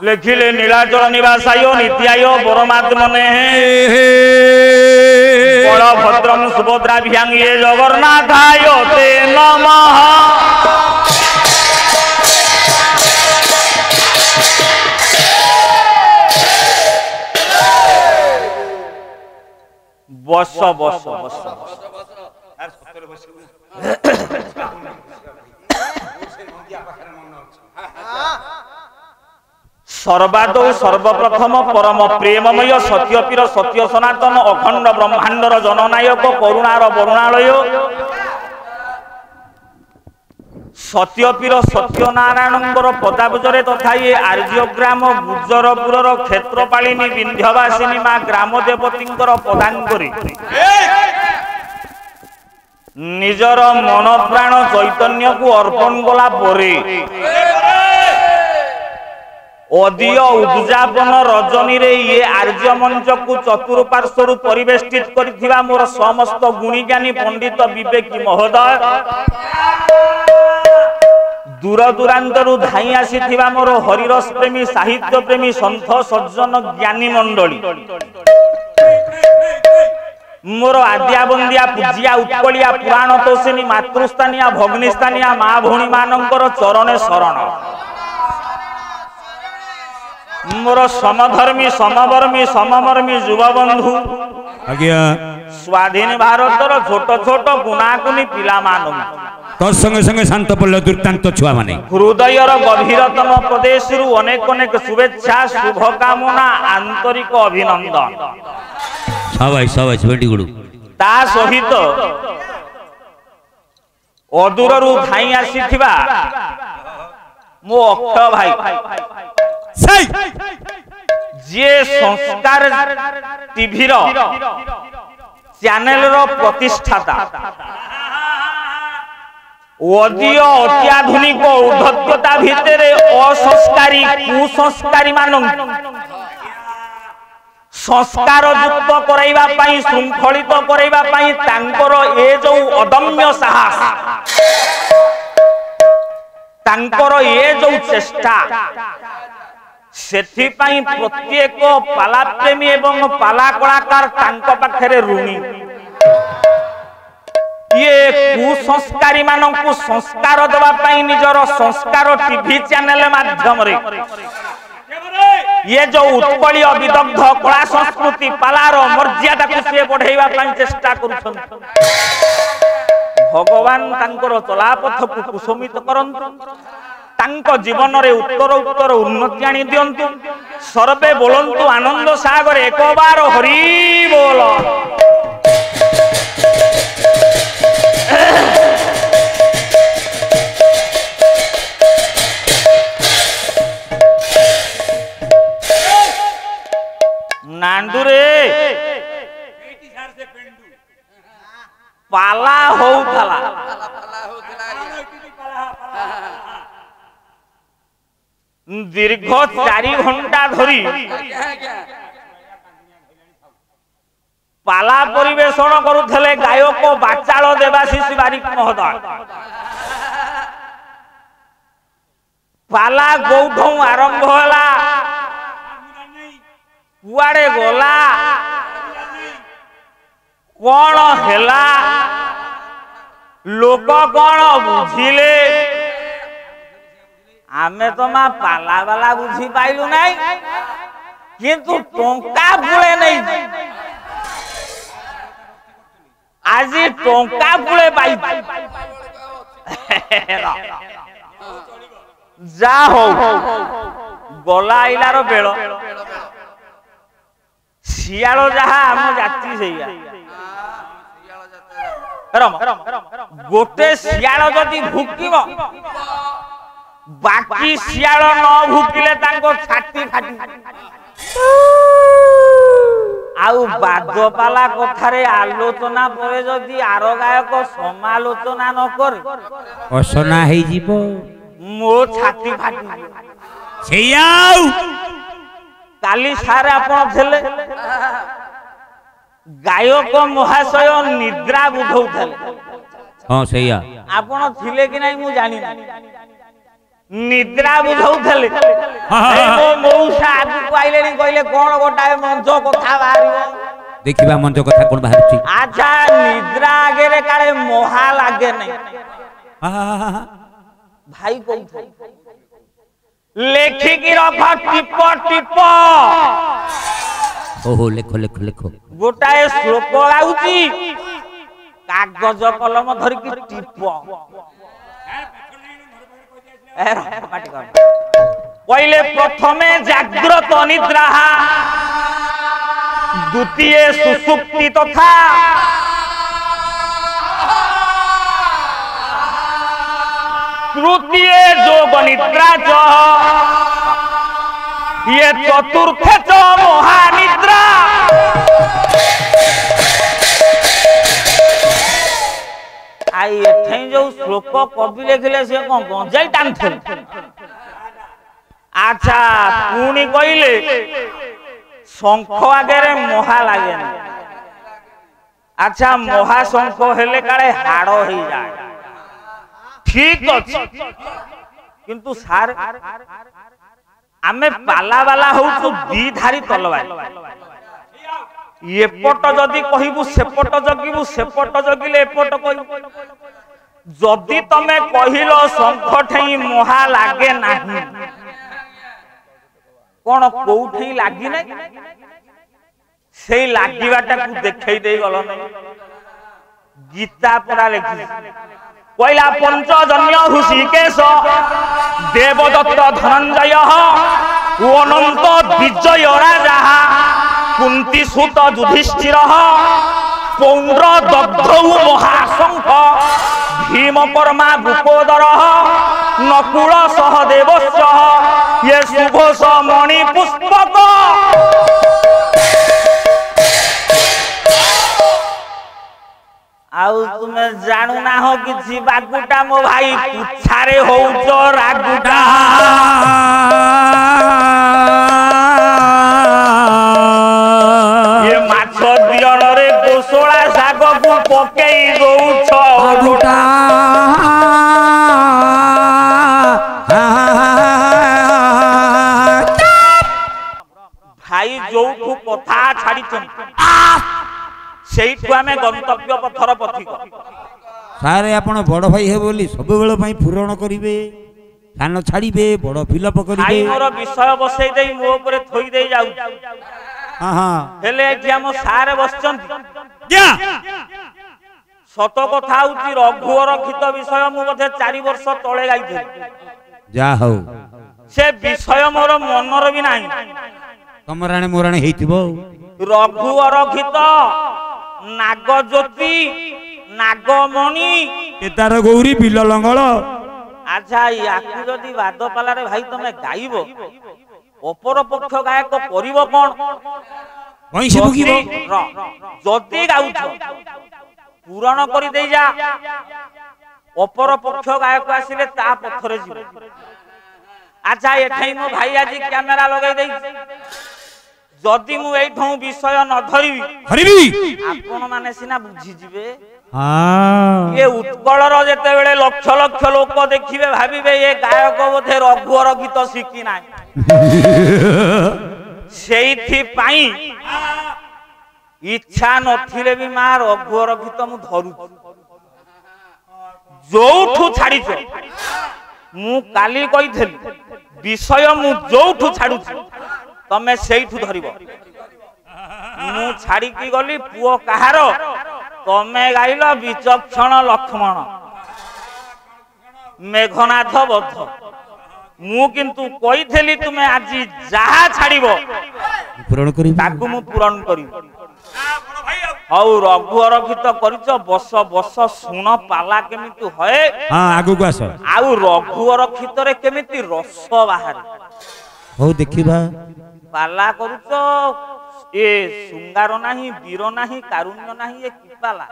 लिखिले नीलाचल निवासाय नित्याय परमात्मने बलभद्रं सुभद्राभ्यां ये जगन्नाथाय ते नमः। बस बस बस सर्वादौ सर्वप्रथम परम प्रेममय सत्यपीर सत्य सनातन अखंड ब्रह्मांडर जननायक करुणार वरुणालय सत्यपीर सत्यनारायणंकर पदाबुजरे तथा ये आर्यग्राम गुजरपुर क्षेत्रपालिनी विंध्यवासिनी मां ग्राम देवतींकर पदांगरी निजर मन प्राण चैतन्य को अर्पण कला परे अदीय उद्यापन रजनी रे ये आर्य मंच को चतुर्पार्श्वर परिवेष्टित करिथिबा मोर समस्त गुणीज्ञानी पंडित विवेकी महोदय दूर दूरांतरु धाई आसीथिबा मोर हरिरस प्रेमी साहित्य प्रेमी संत सज्जन ज्ञानी मंडली मोर आद्या बंदिया पूजिया उत्कलिया पुराण तोषिनी मातृस्थानिया भग्निस्थानिया माँ भौणी मानंकर चरणे शरण मोर समधर्मी समवर्मी सममर्मी युवबंधु आज्ञा स्वाधीन भारतर छोट छोट गुणाकुनी पिला मानव तो संगे संगे शांत पल्ल दुर्दांत छुआ माने हृदयर गभीरतम प्रदेश रु अनेक अनेक शुभेच्छा शुभकामना आंतरिक अभिनंदन शाबाश बेटी गुडू ता सहित अदूर रु धाई आसीथिबा मो अक्षय भाई जे संस्कार टीवी रो चैनल रो प्रतिष्ठाता अदीय अत्याधुनिक उद्धतता भितरे असंस्कारी कुसंस्कारी मानन संस्कार युक्त कराइबा पई शृंखलित कराइबा पई तांकर ए जो अदम्य साहस तांकर ए जो चेष्टा सेथि पई प्रत्येक पाला प्रेमी एवं पाला कलाकार तांको पाखरे ऋणी ये कुसंस्कारी मानन को संस्कार देवा पई निजर संस्कार टीवी चैनल माध्यम रे ये जो उत्कलीय विदग्ध कला संस्कृति पालार मर्यादा को से बढ़ाइबा पई चेष्टा करूछन भगवान तांकर चलापथ को कुसुमित करंतु तांको जीवन रे उत्तर उत्तर उन्नति आनी दियंतु सर्वे बोलंतु आनंद सागर एक बार हरि बोल नांदुरे पाला होउथला दीर्घ 4 घंटा धरी पाला परिवेषण करुथले गायक बाचाल देवाशीष बारिक महोदय पाला गौठौ आरंभ होला कुआड़े गला कौन हेला लोक कौन बुझिले आमे तो मा पाला वाला बुझी पाइलु नहीं किंतु टंका बुले नहीं आज टंका बुले पाई जा हो गला आइलार बेल सियालो जहा हम जाति सेया गोटे सियालो जदि भुकिबो बाकी सियाल न भुकिले तांको छाती फाटी आउ बादपाला कथारे आलोचना परे जदि आर गायक समालोचना न करे असना हेई जीवो मो छाती फाटी सेयाउ काली सारे आपण थेले गायक महाशय निद्रा बुझौथले हां सेया आपण थिले कि नाही मु जानि निद्रा बुझौथले मो मौसा आगु आइलेनी कहले कोन गोटाए मंच कथा बाहरिबो देखिबा मंच कथा कोन बाहरची अच्छा निद्रा आगे रे काले मोहा लागे नै भाई कहू लेखि की रख टिप टिप ओहो लेखो लेखो लेखो गोटाए श्लोक आउची कागज कलम धरि की टिप पहले प्रथमे जाग्रत निद्रा द्वितीय सुसुप्ति तथा तृतीय जोग निद्रा च ये चतुर्थ च महानिद्रा आई एठै जो श्लोक कवि लिखले से कोन गंजाई टानथे अच्छा पुणी कहले शंख आगे रे मोहा लागे ना अच्छा महाशंख हेले काले हाड़ हो जाए ठीक अछि किंतु सार आमे पाला वाला होउ दी धारी तलवार एपट जदि कहबू सेपट जगिबू सेपट जगिले एपट कहबू जदि तमे कहिलो शंख ठेई मोहा लागे नाही कोन कोउठी लागी नै सेई लागिबाटा को देखै देई गलो नै गीता परा लेखि पहिला पंचजन्य हृषिकेश देवदत्त धनंजय अनंत विजय राजा कुंती सुत युधिष्ठिर पौंड्र दग्धौ महाशंख भीमकर्मा भूपोदर नकुल सहदेवस्य ये सुघोष मणि पुष्पक आउ तुमे जानू ना हो कि बागुटा मो भाई पुछारे होउछ रागुटा ये माछ दियण रे गोसोळा साग को पकेई दउछ रागुटा भाई जोठू कथा छाड़ी सेठू आमे गंतव्य पथर पथिक सारे आपण बड़ भाई हे बोली सब बेले पई पूरण करिवे कान छाड़ीबे बड़ फिलअप करिवे भाई मोर विषय बसई देई मो ऊपर थोई देई जाउ हां हां हेले कि हम सारे बसचंती क्या सत कथा होची रघुवर रखित विषय मु मध्ये 4 वर्ष तळे गाइथे जा हो से विषय मोर मनर भी नाही तमराणे मोराणे हेतिबो रघुवर रखित नागज्योति नागमणि केदार गौरी बिल लंगल अच्छा याकु जदी वाद पाला रे भाई तमे गाइबो अपर पक्ष गायक करिवो कोन वहीं से बुकीबो जदी गाउछ पूरण करि देई जा अपर पक्ष गायक आसिले ता पथरे जिवो अच्छा एठै मो भाई आज कैमरा लगाई देई जदि मु एठौ विषय न धरिबी हरिबी आपण माने सिना बुझी जिवे हां ये उत्कल रो जेते बेले लक्ष लक्ष लोक देखिबे भाबिबे ये गायक बोधे रघुवर गीत शिखी नाही सेइथि पाई इच्छा नथिले भी मा रघुवर गीत मु धरु जोठू छाड़ीछ मु काली कहिथली विषय मु जोठू छाडुछि तमे सेइठू धरिबो मु छाड़ी की गली पुओ कहार तमे गाइलो विचक्षण लक्ष्मण मेघनाथ बद्ध मु किंतु कहिथली तुमे आजि जहा छाड़ीबो पूरण करी ताकू मु पूरण करी औ रघुवर गीत करिछ बस बस सुन पाला केमिति होए हां आगु को आस आउ रघुवर गीतरे केमिति रस बाहर हो देखिबा पाला करूछ ए सुंगार नाही वीर नाही कारुण्य नाही ए की पाला